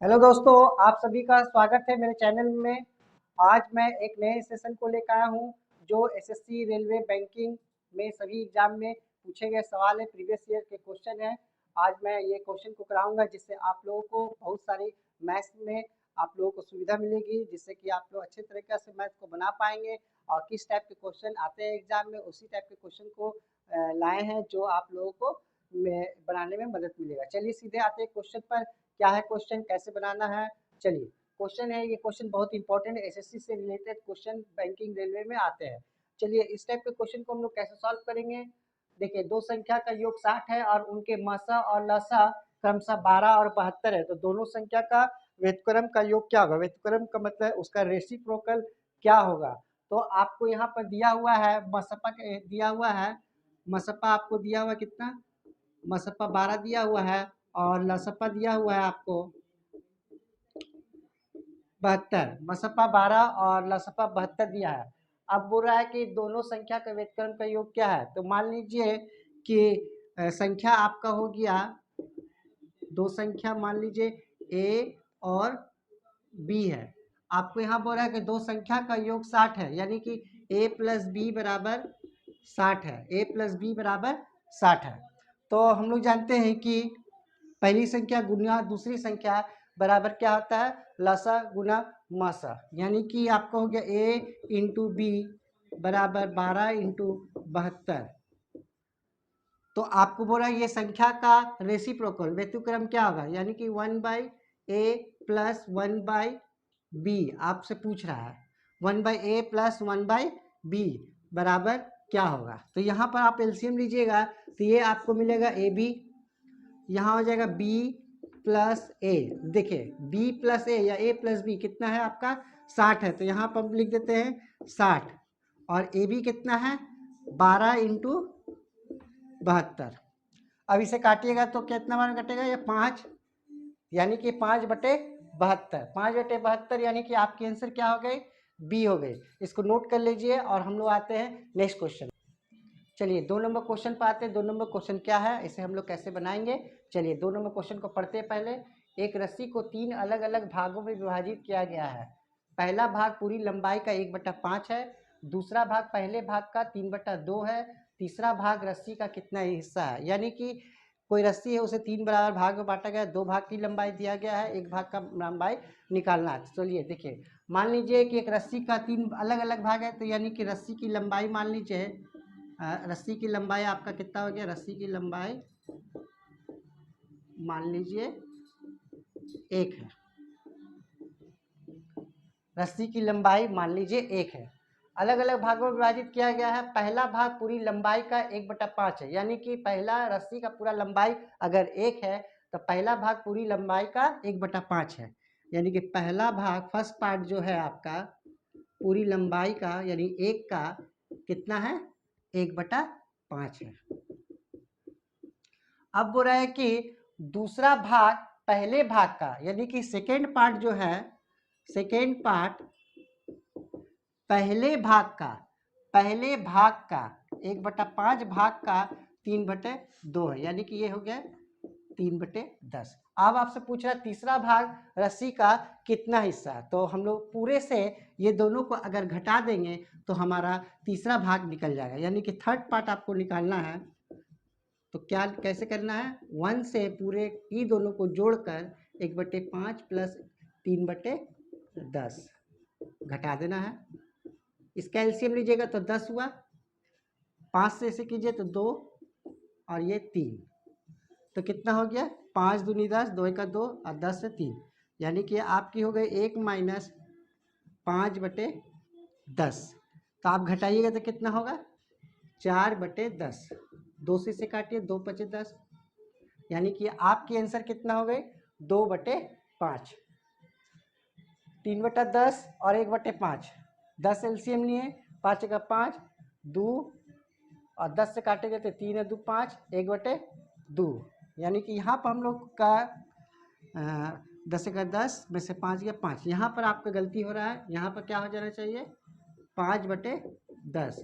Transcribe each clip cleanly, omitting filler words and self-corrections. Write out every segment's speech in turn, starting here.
Hello दोस्तों, आप सभी का स्वागत है मेरे चैनल में। आज मैं एक नए सेशन को लेकर आया हूँ जो एसएससी, रेलवे, बैंकिंग में सभी एग्जाम में पूछे गए सवाल है, प्रीवियस ईयर के क्वेश्चन है। आज मैं ये क्वेश्चन को कराऊंगा जिससे आप लोगों को बहुत सारी मैथ्स में आप लोगों को सुविधा मिलेगी, जिससे कि आप लोग अच्छे तरीके से मैथ को बना पाएंगे और किस टाइप के क्वेश्चन आते हैं एग्जाम में उसी टाइप के क्वेश्चन को लाए हैं जो आप लोगों को बनाने में मदद मिलेगा। चलिए सीधे आते हैं क्वेश्चन पर। क्या है क्वेश्चन, कैसे बनाना है? चलिए, क्वेश्चन है, ये क्वेश्चन बहुत इंपॉर्टेंट है, एसएससी से रिलेटेड क्वेश्चन बैंकिंग रेलवे में आते हैं। चलिए, इस टाइप के क्वेश्चन को हम लोग कैसे सॉल्व करेंगे। देखिए, दो संख्या का योग 60 है और उनके मसा और लसा क्रमशः 12 और 72 है, तो दोनों संख्या का व्युत्क्रम का योग क्या होगा? व्युत्क्रम का मतलब उसका रेसिप्रोकल क्या होगा? तो आपको यहाँ पर दिया हुआ है मसपा दिया हुआ है। मसपा आपको दिया हुआ कितना? मसपा 12 दिया हुआ है और लसपा दिया हुआ है आपको 72। मसपा 12 और लसपा 72 दिया है। अब बोल रहा है कि दोनों संख्या का व्युत्क्रम का योग क्या है। तो मान लीजिए कि संख्या आपका हो गया, दो संख्या मान लीजिए ए और बी है। आपको यहाँ बोल रहा है कि दो संख्या का योग 60 है, यानी कि a प्लस बी बराबर 60 है। a प्लस बी बराबर 60 है। तो हम लोग जानते हैं कि पहली संख्या गुना दूसरी संख्या बराबर क्या होता है? लसा गुना मसा, यानी कि आपका हो गया a इंटू बी बराबर 12 इंटू 72। तो आपको बोला ये संख्या का रेसिप्रोकल व्युत्क्रम क्या होगा, यानी कि 1/a प्लस 1/b आपसे पूछ रहा है। 1/a प्लस 1/b बराबर क्या होगा? तो यहाँ पर आप एलसीएम लीजिएगा तो ये आपको मिलेगा ए बी, यहाँ हो जाएगा b प्लस ए। देखिए b प्लस ए या a प्लस बी कितना है आपका? 60 है, तो यहाँ पर हम लिख देते हैं 60। और ए बी कितना है? 12 इंटू 72। अब इसे काटिएगा तो कितना बार कटेगा? ये 5, यानी कि 5/72। 5/72 यानी कि आपकी आंसर क्या हो गई? बी हो गई। इसको नोट कर लीजिए और हम लोग आते हैं नेक्स्ट क्वेश्चन। चलिए 2 नंबर क्वेश्चन पर आते हैं। 2 नंबर क्वेश्चन क्या है, इसे हम लोग कैसे बनाएंगे? चलिए 2 नंबर क्वेश्चन को पढ़ते हैं। पहले, एक रस्सी को 3 अलग अलग भागों में विभाजित किया गया है। पहला भाग पूरी लंबाई का 1/5 है, दूसरा भाग पहले भाग का 3/2 है, तीसरा भाग रस्सी का कितना हिस्सा है? यानी कि कोई रस्सी है उसे 3 बराबर भाग में बांटा गया है, 2 भाग की लंबाई दिया गया है, एक भाग का लंबाई निकालना है। चलिए देखिए, मान लीजिए कि एक रस्सी का 3 अलग अलग भाग है, तो यानी कि रस्सी की लंबाई मान लीजिए रस्सी की लंबाई आपका कितना हो गया? रस्सी की लंबाई मान लीजिए 1 है। रस्सी की लंबाई मान लीजिए 1 है। अलग अलग भागों में विभाजित किया गया है। पहला भाग पूरी लंबाई का 1/5 है, यानी कि पहला रस्सी का पूरा लंबाई अगर 1 है तो पहला भाग पूरी लंबाई का 1/5 है, यानी कि पहला भाग फर्स्ट पार्ट जो है आपका पूरी लंबाई का यानी 1 का कितना है? 1/5 है। अब बोल रहा है कि दूसरा भाग पहले भाग का, यानी कि सेकेंड पार्ट जो है, सेकेंड पार्ट पहले भाग का 1/5 भाग का 3/2 है, यानी कि ये हो गया 3/10। अब आपसे पूछ रहा है तीसरा भाग रस्सी का कितना हिस्सा है। तो हम लोग पूरे से ये दोनों को अगर घटा देंगे तो हमारा तीसरा भाग निकल जाएगा, यानी कि थर्ड पार्ट आपको निकालना है। तो क्या कैसे करना है? 1 से पूरे ई दोनों को जोड़कर 1/5 प्लस 3/10 घटा देना है। इसका एलसीएम लीजिएगा तो 10 हुआ, 5 से इसे कीजिए तो 2 और ये 3, तो कितना हो गया? 5 दूनी 10, 2 का 2 और 10 से 3, यानी कि आपकी हो गई 1 माइनस 5/10। तो आप घटाइएगा तो कितना होगा? 4/10। 2 से इसे काटिए, 2×5 = 10, यानी कि आपकी आंसर कितना हो गई? 2/5। 3/10 और 1/5, 10 एलसीएम लिए, 5 का 5, 2 और 10 से काटेंगे तो 3 है 2 5, 1/2, यानी कि यहाँ पर हम लोग का 10 का 10 में से 5 गया 5। यहाँ पर आपका गलती हो रहा है, यहाँ पर क्या हो जाना चाहिए? 5/10,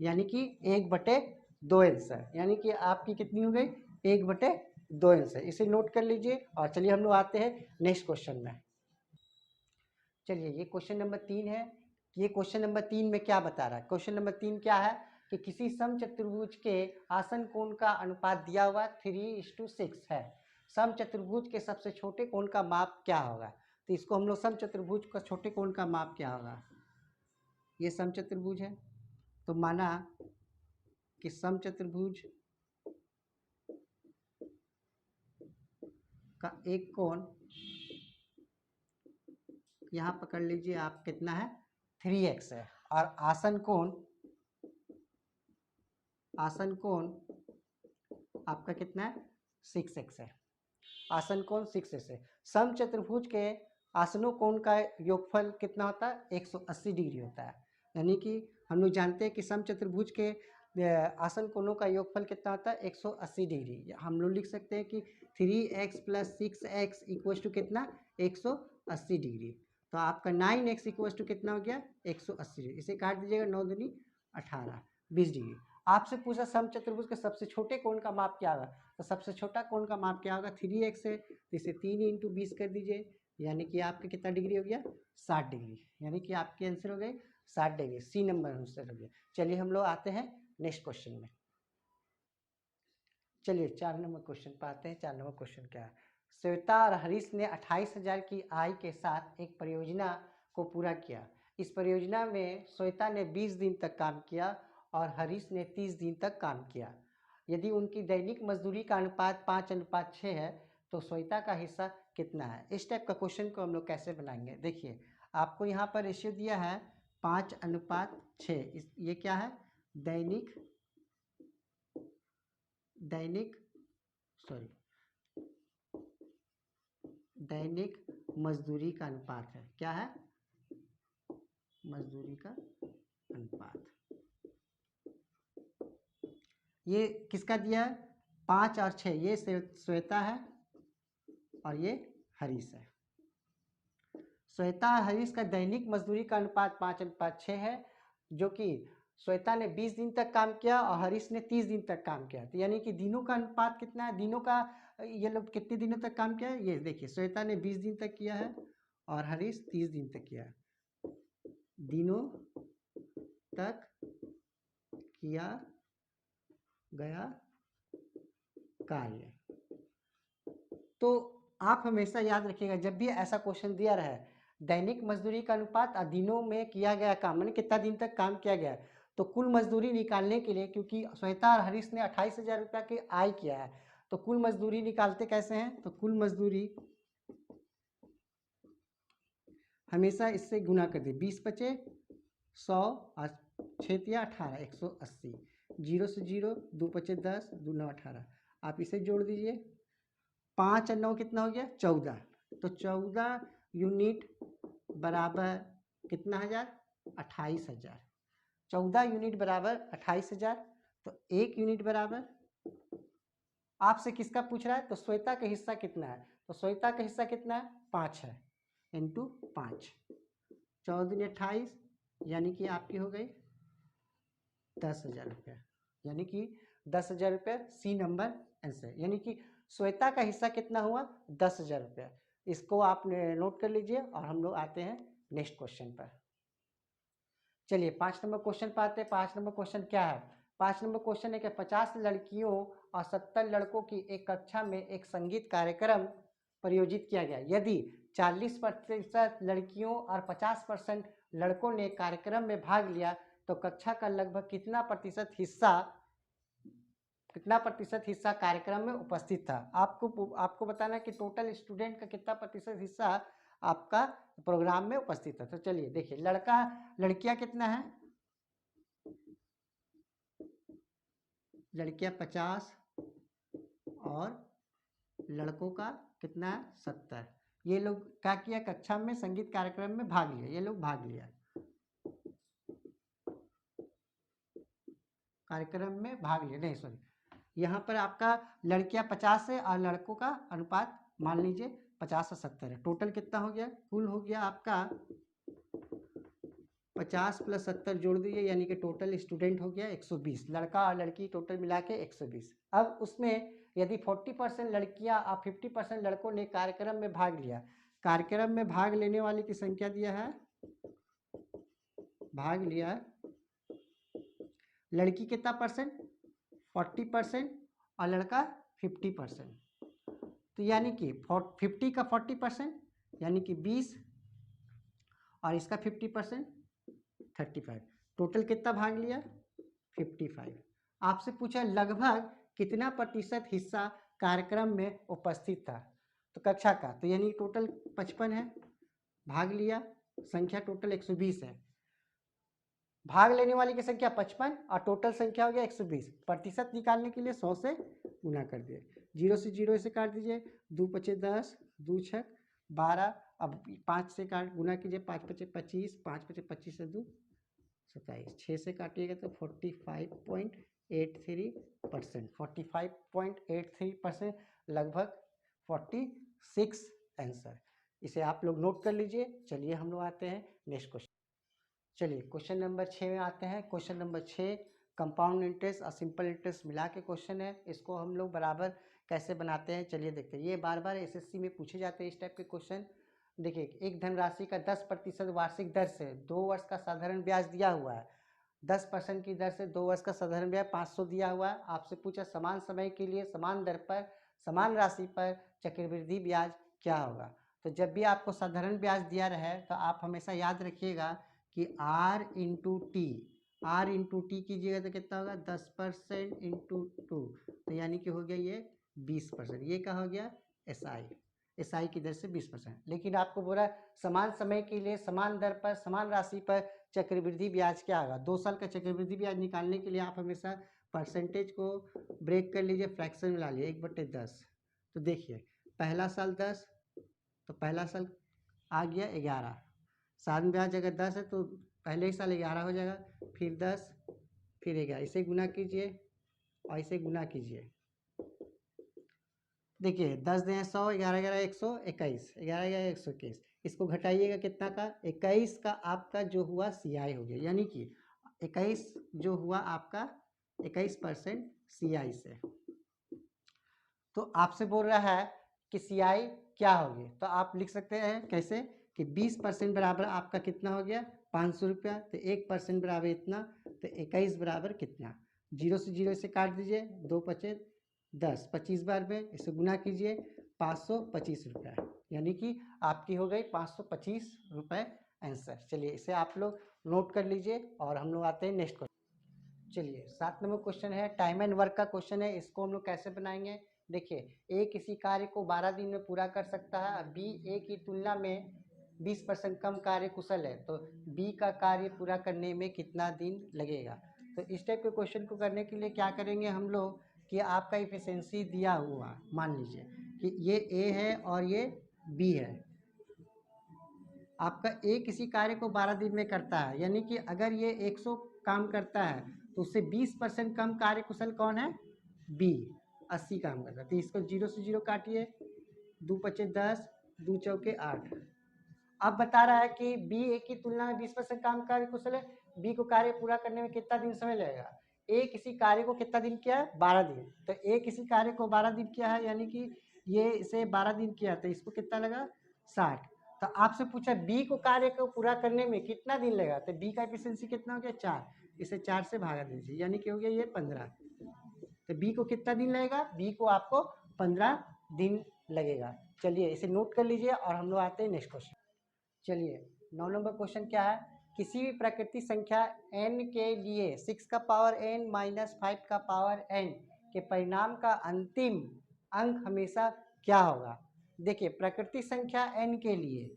यानी कि 1/2 आंसर, यानी कि आपकी कितनी हो गई? 1/2 2 आंसर, इसे नोट कर लीजिए। और चलिए हम लोग आते हैं नेक्स्ट क्वेश्चन में। चलिए ये क्वेश्चन नंबर 3 है। ये क्वेश्चन नंबर 3 में क्या बता रहा है? क्वेश्चन नंबर 3 क्या है कि किसी समचतुर्भुज के आसन कोण का अनुपात दिया हुआ 3:6 है। समचतुर्भुज के सबसे छोटे कोण का माप क्या होगा? तो इसको हम लोग समचतुर्भुज का छोटे कोण का माप क्या होगा? ये समचतुर्भुज है, तो माना कि समचतुर्भुज का एक कोण यहाँ पकड़ लीजिए आप, कितना है? 3x है। और आसन कोण आपका कितना है? 6x है। आसन कोण 6x है। समचतुर्भुज के आसनों कोण का योगफल कितना होता है? 180 डिग्री होता है। यानी कि हम लोग जानते हैं कि समचतुर्भुज के आसन कोणों का योगफल कितना होता है? 180 डिग्री। हम लोग लिख सकते हैं कि 3x + 6x = कितना? 180 डिग्री। तो आपका 9x = कितना हो गया? 180 डिग्री। इसे काट दीजिएगा, 9 दूनी 18, 20 डिग्री। आपसे पूछा समचतुर्भुज के सबसे छोटे कोण का माप क्या होगा? तो सबसे छोटा कोण का माप क्या होगा? 3x है, तो इसे 3 × 20 कर दीजिए, यानी कि आपका कितना डिग्री हो गया? 60 डिग्री। यानी कि आपके आंसर हो गए 60 डिग्री। सी नंबर आंसर हो गया। चलिए हम लोग आते हैं नेक्स्ट क्वेश्चन में। चलिए 4 नंबर क्वेश्चन पर आते हैं। 4 नंबर क्वेश्चन क्या है? श्वेता और हरीश ने 28,000 की आय के साथ एक परियोजना को पूरा किया। इस परियोजना में श्वेता ने 20 दिन तक काम किया और हरीश ने 30 दिन तक काम किया। यदि उनकी दैनिक मजदूरी का अनुपात 5:6 है तो श्वेता का हिस्सा कितना है? इस टाइप का क्वेश्चन को हम लोग कैसे बनाएंगे? देखिए आपको यहाँ पर रेशियो दिया है 5:6। ये क्या है? दैनिक मजदूरी का अनुपात है। क्या है? मजदूरी का अनुपात। ये किसका दिया है? 5 और 6। ये श्वेता है और ये हरीश है। श्वेता और हरीश का दैनिक मजदूरी का अनुपात 5:6 है, जो कि श्वेता ने 20 दिन तक काम किया और हरीश ने 30 दिन तक काम किया। तो यानी कि दिनों का अनुपात कितना है? दिनों का ये लोग कितने दिनों तक काम किया है? ये देखिए श्वेता ने 20 दिन तक किया है और हरीश 30 दिन तक किया है। दिनों तक किया गया कार्य। तो आप हमेशा याद रखिएगा जब भी ऐसा क्वेश्चन दिया रहे, दैनिक मजदूरी का अनुपात और दिनों में किया गया काम, यानी कितना दिन तक काम किया गया, तो कुल मजदूरी निकालने के लिए, क्योंकि श्वेता और हरीश ने 28,000 रुपया की आय किया है, तो कुल मजदूरी निकालते कैसे हैं? तो कुल मजदूरी हमेशा इससे गुना कर दे। 20 बचे 100 और 6 × 18 180। 0 से 0, 2 बचे 10, 2 9 18। आप इसे जोड़ दीजिए। 5 और 9 कितना हो गया? 14। तो 14 यूनिट बराबर कितना हजार? 28,000। 14 यूनिट बराबर 28,000। तो 1 यूनिट बराबर, आपसे किसका पूछ रहा है? तो श्वेता का हिस्सा कितना है? तो श्वेता का हिस्सा कितना है? 5 है, इंटू 5। 14 दूनी 28, यानी कि आपकी हो गई 10,000 रुपया। यानी कि 10,000 रुपया सी नंबर आंसर। यानी कि श्वेता का हिस्सा कितना हुआ? 10,000 रुपया। इसको आप नोट कर लीजिए और हम लोग आते हैं नेक्स्ट क्वेश्चन पर। चलिए 5 नंबर क्वेश्चन पर आते हैं। 5 नंबर क्वेश्चन क्या है? 5 नंबर क्वेश्चन है कि 50 लड़कियों और 70 लड़कों की एक कक्षा में एक संगीत कार्यक्रम प्रयोजित किया गया। यदि 40% लड़कियों और 50% लड़कों ने कार्यक्रम में भाग लिया तो कक्षा का लगभग कितना प्रतिशत हिस्सा कार्यक्रम में उपस्थित था? आपको बताना कि टोटल स्टूडेंट का कितना प्रतिशत हिस्सा आपका प्रोग्राम में उपस्थित था। तो चलिए देखिए, लड़कियां कितना है? लड़कियां 50 और लड़कों का कितना है? 70। ये लोग क्या किया? कक्षा में संगीत कार्यक्रम में भाग लिया। ये लोग भाग लिया, कार्यक्रम में भाग लिया, नहीं सॉरी, यहाँ पर आपका लड़कियां 50 है और लड़कों का अनुपात मान लीजिए 50 और 70 है। टोटल कितना हो गया? कुल हो गया आपका 50 + 70 जोड़ दीजिए, यानी कि टोटल स्टूडेंट हो गया 120। लड़का और लड़की टोटल मिला के 120। अब उसमें यदि 40% लड़कियां और 50% लड़कों ने कार्यक्रम में भाग लिया, कार्यक्रम में भाग लेने वाले की संख्या दिया है, भाग लिया लड़की कितना परसेंट 40% और लड़का 50%, तो यानी कि 50 का 40% यानी कि 20 और इसका 50% 35, टोटल कितना भाग लिया 55। आपसे पूछा लगभग कितना प्रतिशत हिस्सा कार्यक्रम में उपस्थित था, तो कक्षा का, तो यानी टोटल 55 है, भाग लिया संख्या टोटल 120 है, भाग लेने वाली की संख्या 55 और टोटल संख्या हो गया 120। प्रतिशत निकालने के लिए 100 से गुना कर दिए, 0 से 0 इसे काट दीजिए, 2 पचे 10, 2 छक 12, अब 5 से काट गुना कीजिए, 5 पचे 25, 5 पचे 25 से 2 27, 6 से काटिएगा तो 45.83%, 45.83% लगभग 46 आंसर। इसे आप लोग नोट कर लीजिए। चलिए हम लोग आते हैं नेक्स्ट क्वेश्चन। चलिए क्वेश्चन नंबर 6 में आते हैं। क्वेश्चन नंबर 6 कंपाउंड इंटरेस्ट और सिंपल इंटरेस्ट मिला के क्वेश्चन है। इसको हम लोग बराबर कैसे बनाते हैं चलिए देखते हैं। ये बार बार एसएससी में पूछे जाते हैं इस टाइप के क्वेश्चन। देखिए, एक धनराशि का 10% वार्षिक दर से 2 वर्ष का साधारण ब्याज दिया हुआ है। 10% की दर से 2 वर्ष का साधारण ब्याज 500 दिया हुआ है। आपसे पूछा समान समय के लिए समान दर पर समान राशि पर चक्रवृद्धि ब्याज क्या होगा। तो जब भी आपको साधारण ब्याज दिया रहे तो आप हमेशा याद रखिएगा कि R into T, R into T कीजिएगा तो कितना होगा 10% इंटू 2, तो यानी कि हो गया ये 20%। ये क्या हो गया SI की दर से 20%। लेकिन आपको बोला समान समय के लिए समान दर पर समान राशि पर चक्रवृद्धि ब्याज क्या होगा। 2 साल का चक्रवृद्धि ब्याज निकालने के लिए आप हमेशा परसेंटेज को ब्रेक कर लीजिए, फ्रैक्शन में ला लीजिए 1/10। तो देखिए पहला साल 10, तो पहला साल आ गया 11, साधारण ब्याज अगर 10 है तो पहले ही साल 11 हो जाएगा, फिर 10 फिर 11, इसे गुना कीजिए और इसे गुना कीजिए। देखिए 10 दें 100, 11 11 121, 11 11 121, इसको घटाइएगा कितना का 21 का आपका जो हुआ CI हो गया, यानी कि 21 जो हुआ आपका 21% CI से। तो आपसे बोल रहा है कि CI क्या होगी, तो आप लिख सकते हैं कैसे कि 20% बराबर आपका कितना हो गया 500 रुपया, तो 1% बराबर इतना, तो 21 बराबर कितना, 0 से 0 से काट दीजिए, 2 पचे 10, 25 बार में इसे गुना कीजिए 525 रुपये, यानी कि आपकी हो गई 525 रुपये आंसर। चलिए इसे आप लोग नोट कर लीजिए और हम लोग आते हैं नेक्स्ट क्वेश्चन। चलिए 7 नंबर क्वेश्चन है, टाइम एंड वर्क का क्वेश्चन है। इसको हम लोग कैसे बनाएंगे, देखिए ए किसी कार्य को 12 दिन में पूरा कर सकता है, बी ए की तुलना में 20% कम कार्य कुशल है, तो बी का कार्य पूरा करने में कितना दिन लगेगा। तो इस टाइप के क्वेश्चन को करने के लिए क्या करेंगे हम लोग कि आपका इफिशिएंसी दिया हुआ, मान लीजिए कि ये ए है और ये बी है। आपका ए किसी कार्य को 12 दिन में करता है, यानी कि अगर ये 100 काम करता है तो उससे 20% कम कार्य कुशल कौन है, बी 80 काम करता है। तो इसको 0 से 0 काटिए, 2 पचे 10, 2 चौके 8। अब बता रहा है कि बी ए की तुलना में 20% काम कार्य कुशल है, बी को कार्य पूरा करने में कितना दिन समय लगेगा। ए किसी कार्य को कितना दिन किया है 12 दिन, तो ए किसी कार्य को 12 दिन किया है, यानी कि ये इसे 12 दिन किया, तो इसको कितना लगा 60। तो आपसे पूछा बी को कार्य को पूरा करने में कितना दिन लगेगा, तो बी का एफिशिएंसी कितना हो गया 4, इसे 4 से भागा दीजिए, यानी कि हो गया ये 15। तो बी को कितना दिन लगेगा, बी को आपको 15 दिन लगेगा। चलिए इसे नोट कर लीजिए और हम लोग आते हैं नेक्स्ट क्वेश्चन। चलिए 9 नंबर क्वेश्चन क्या है, किसी भी प्राकृतिक संख्या n के लिए 6 का पावर n माइनस 5 का पावर n के परिणाम का अंतिम अंक हमेशा क्या होगा। देखिए प्राकृतिक संख्या n के लिए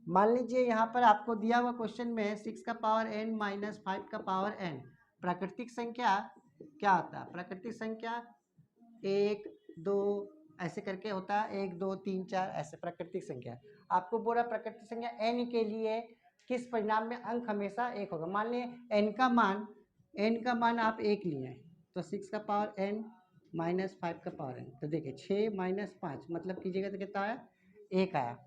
मान लीजिए यहाँ पर आपको दिया हुआ क्वेश्चन में 6 का पावर n माइनस 5 का पावर n, प्राकृतिक संख्या क्या होता है, प्राकृतिक संख्या 1 2 ऐसे करके होता है, 1 2 3 4 ऐसे प्राकृतिक संख्या। आपको बोला प्राकृतिक संख्या n के लिए किस परिणाम में अंक हमेशा 1 होगा। मान लिये n का मान आप 1 लिए, तो 6 का पावर n माइनस 5 का पावर n, तो देखिए 6 माइनस 5 मतलब कीजिएगा तो कितना आया 1 आया।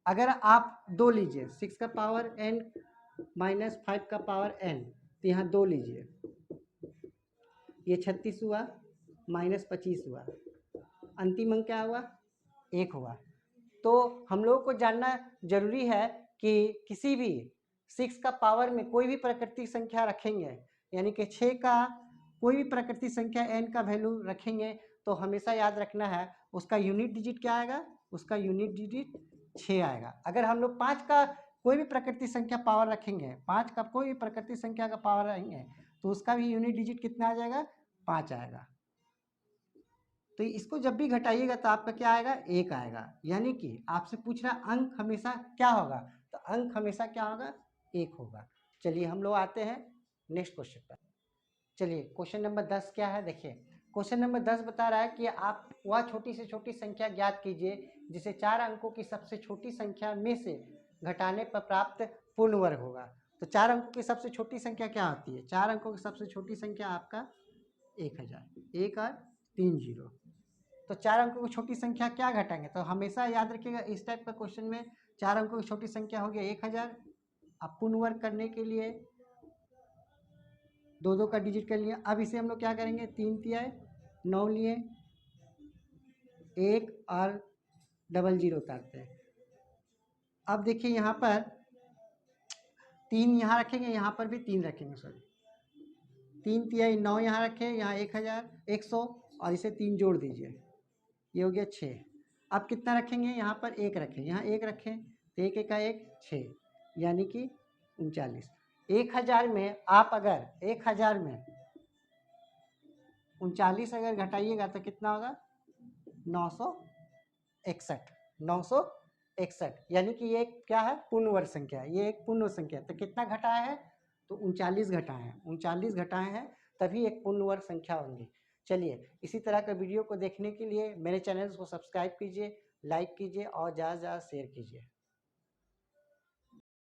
अगर आप 2 लीजिए 6 का पावर n माइनस 5 का पावर n, तो यहाँ 2 लीजिए, ये 36 हुआ माइनस 25 हुआ, अंतिम अंक क्या हुआ? 1 हुआ। तो हम लोगों को जानना जरूरी है कि किसी भी 6 का पावर में कोई भी प्राकृतिक संख्या रखेंगे, यानी कि 6 का कोई भी प्राकृतिक संख्या n का वैल्यू रखेंगे तो हमेशा याद रखना है उसका यूनिट डिजिट क्या आएगा? उसका यूनिट डिजिट 6 आएगा। अगर हम लोग 5 का कोई भी प्राकृतिक संख्या पावर रखेंगे, 5 का कोई भी प्राकृतिक संख्या का पावर रखेंगे तो उसका भी यूनिट डिजिट कितना आ जाएगा? 5 आएगा। तो इसको जब भी घटाइएगा तो आपका क्या आएगा? 1 आएगा। यानी कि आपसे पूछ रहा अंक हमेशा क्या होगा? तो अंक हमेशा क्या होगा? 1 होगा। चलिए हम लोग आते हैं नेक्स्ट क्वेश्चन पर। चलिए क्वेश्चन नंबर 10 क्या है देखिए। क्वेश्चन नंबर 10 बता रहा है कि आप वह छोटी से छोटी संख्या ज्ञात कीजिए जिसे 4 अंकों की सबसे छोटी संख्या में से घटाने पर प्राप्त पूर्ण वर्ग होगा। तो 4 अंकों की सबसे छोटी संख्या क्या होती है? 4 अंकों की सबसे छोटी संख्या आपका 1000, 1 और 3 जीरो। तो 4 अंकों की छोटी संख्या क्या घटाएंगे? तो हमेशा याद रखिएगा इस टाइप का क्वेश्चन में 4 अंकों की छोटी संख्या हो गया 1000। अब पूर्ण वर्ग करने के लिए 2 का डिजिट कर लिया। अब इसे हम लोग क्या करेंगे? 3 तिहाई 9 लिए, 1 और डबल जीरो उतारते हैं। अब देखिए यहाँ पर 3 यहाँ रखेंगे, यहाँ पर भी 3 रखेंगे, सॉरी 3 तिहाई 9 यहाँ रखें, यहाँ 1000 100 और इसे 3 जोड़ दीजिए, ये हो गया 6। अब कितना रखेंगे? यहाँ पर 1 रखें, यहाँ 1 रखें तो 1 1 का 1 6, यानी कि 39। 1000 में आप अगर 1000 में 39 अगर घटाइएगा तो कितना होगा? 961। 961 यानी कि ये क्या है? पूर्ण वर्ग संख्या है। ये एक पूर्ण संख्या है। तो कितना घटाया है? तो 39 घटाए हैं। 39 घटाए हैं तभी एक पूर्ण वर्ग संख्या होंगी। चलिए इसी तरह का वीडियो को देखने के लिए मेरे चैनल को सब्सक्राइब कीजिए, लाइक कीजिए और ज़्यादा से ज़्यादा शेयर कीजिए।